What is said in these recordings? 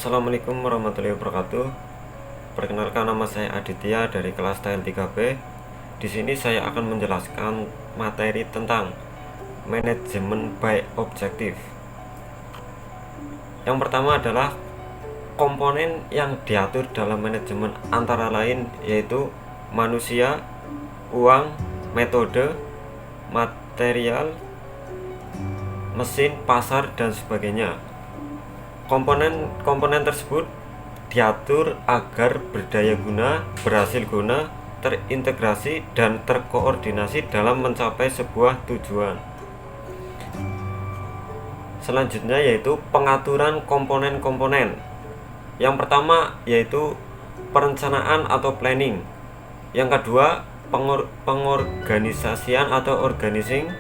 Assalamualaikum warahmatullahi wabarakatuh. Perkenalkan, nama saya Aditya dari kelas TIL 3B. Di sini saya akan menjelaskan materi tentang manajemen by objektif. Yang pertama adalah komponen yang diatur dalam manajemen, antara lain yaitu manusia, uang, metode, material, mesin, pasar, dan sebagainya. Komponen tersebut diatur agar berdaya guna, berhasil guna, terintegrasi, dan terkoordinasi dalam mencapai sebuah tujuan. Selanjutnya yaitu pengaturan komponen-komponen. Yang pertama yaitu perencanaan atau planning. Yang kedua pengorganisasian atau organizing.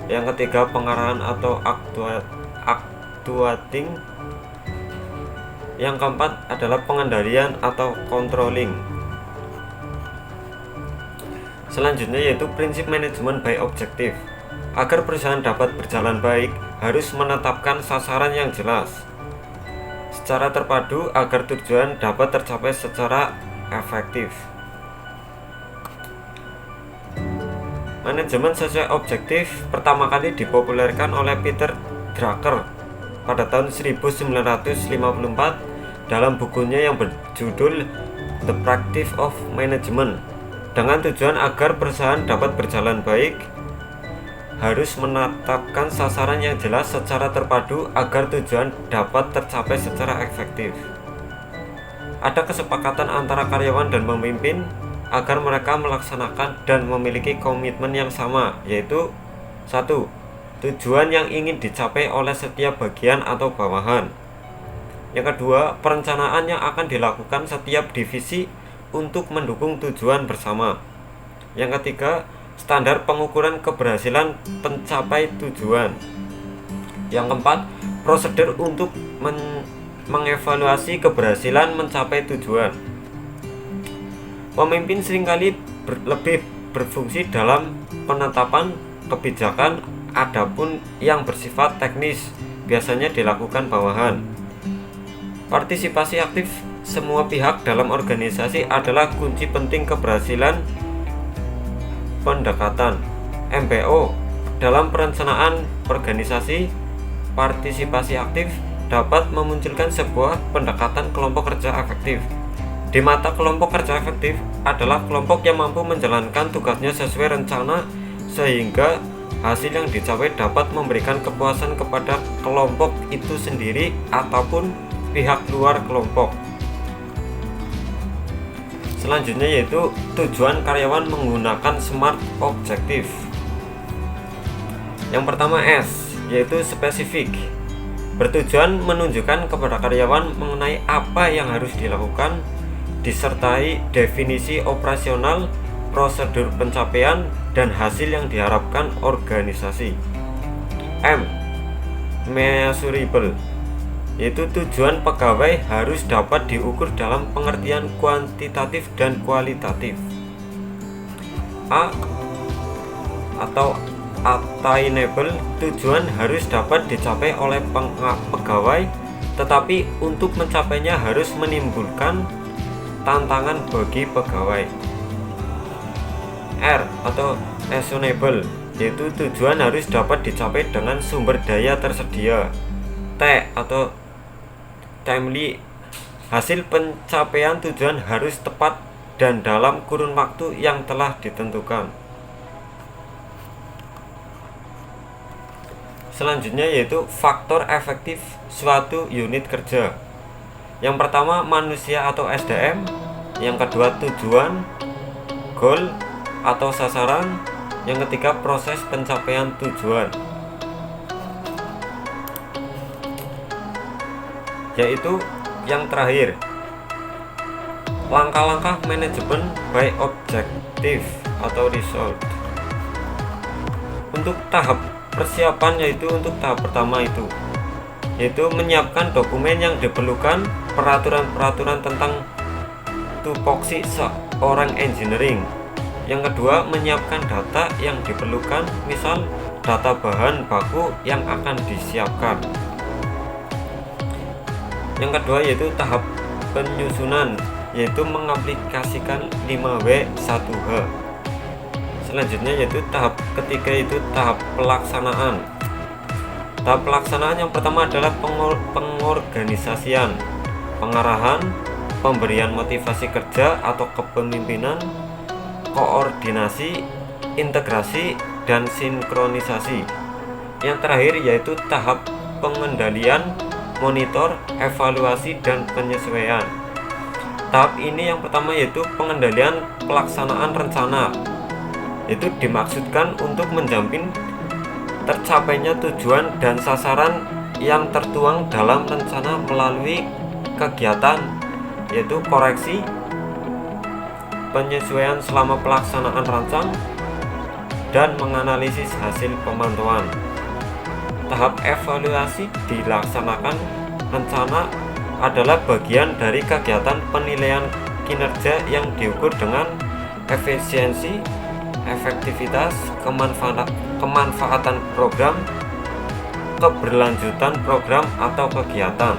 Yang ketiga pengarahan atau actuating. Yang keempat adalah pengendalian atau controlling. Selanjutnya yaitu prinsip manajemen by objektif. Agar perusahaan dapat berjalan baik, harus menetapkan sasaran yang jelas secara terpadu agar tujuan dapat tercapai secara efektif. Manajemen sesuai objektif pertama kali dipopulerkan oleh Peter Drucker pada tahun 1954 dalam bukunya yang berjudul The Practice of Management. Dengan tujuan agar perusahaan dapat berjalan baik, harus menetapkan sasaran yang jelas secara terpadu agar tujuan dapat tercapai secara efektif. Ada kesepakatan antara karyawan dan pemimpin agar mereka melaksanakan dan memiliki komitmen yang sama, yaitu 1. Tujuan yang ingin dicapai oleh setiap bagian atau bawahan. Yang kedua, perencanaan yang akan dilakukan setiap divisi untuk mendukung tujuan bersama. Yang ketiga, standar pengukuran keberhasilan pencapai tujuan. Yang keempat, prosedur untuk mengevaluasi keberhasilan mencapai tujuan. Pemimpin seringkali lebih berfungsi dalam penetapan kebijakan, adapun yang bersifat teknis biasanya dilakukan bawahan. Partisipasi aktif semua pihak dalam organisasi adalah kunci penting keberhasilan pendekatan MBO. Dalam perencanaan organisasi, partisipasi aktif dapat memunculkan sebuah pendekatan kelompok kerja efektif. Di mata kelompok kerja efektif adalah kelompok yang mampu menjalankan tugasnya sesuai rencana sehingga hasil yang dicapai dapat memberikan kepuasan kepada kelompok itu sendiri ataupun pihak luar kelompok. Selanjutnya yaitu tujuan karyawan menggunakan SMART objektif. Yang pertama S, yaitu spesifik. Bertujuan menunjukkan kepada karyawan mengenai apa yang harus dilakukan, disertai definisi operasional, prosedur pencapaian, dan hasil yang diharapkan organisasi. M, measurable, yaitu tujuan pegawai harus dapat diukur dalam pengertian kuantitatif dan kualitatif. A atau attainable, tujuan harus dapat dicapai oleh pegawai, tetapi untuk mencapainya harus menimbulkan tantangan bagi pegawai. R atau reasonable, yaitu tujuan harus dapat dicapai dengan sumber daya tersedia. T atau timely, hasil pencapaian tujuan harus tepat dan dalam kurun waktu yang telah ditentukan. Selanjutnya yaitu faktor efektif suatu unit kerja. Yang pertama manusia atau SDM, yang kedua tujuan, goal atau sasaran, yang ketiga proses pencapaian tujuan. Yaitu yang terakhir, langkah-langkah manajemen by objektif atau result. Untuk tahap persiapan untuk tahap pertama yaitu menyiapkan dokumen yang diperlukan, peraturan-peraturan tentang tupoksi seorang engineering. Yang kedua, menyiapkan data yang diperlukan, misal data bahan baku yang akan disiapkan. Yang kedua yaitu tahap penyusunan, yaitu mengaplikasikan 5W1H. Selanjutnya yaitu tahap ketiga, itu tahap pelaksanaan. Tahap pelaksanaan yang pertama adalah pengorganisasian, pengarahan, pemberian motivasi kerja atau kepemimpinan, koordinasi, integrasi, dan sinkronisasi. Yang terakhir yaitu tahap pengendalian, monitor, evaluasi, dan penyesuaian. Tahap ini yang pertama yaitu pengendalian pelaksanaan rencana. Itu dimaksudkan untuk menjamin tercapainya tujuan dan sasaran yang tertuang dalam rencana melalui kegiatan, yaitu koreksi, penyesuaian selama pelaksanaan rancang, dan menganalisis hasil pemantauan. Tahap evaluasi dilaksanakan rencana adalah bagian dari kegiatan penilaian kinerja yang diukur dengan efisiensi, efektivitas, kemanfaatan program, keberlanjutan program atau kegiatan.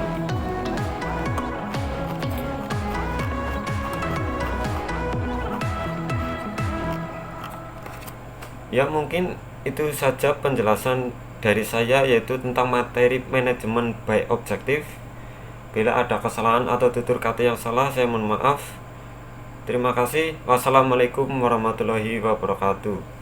Ya, mungkin itu saja penjelasan dari saya, yaitu tentang materi manajemen by objektif. Bila ada kesalahan atau tutur kata yang salah, saya mohon maaf. Terima kasih. Wassalamualaikum warahmatullahi wabarakatuh.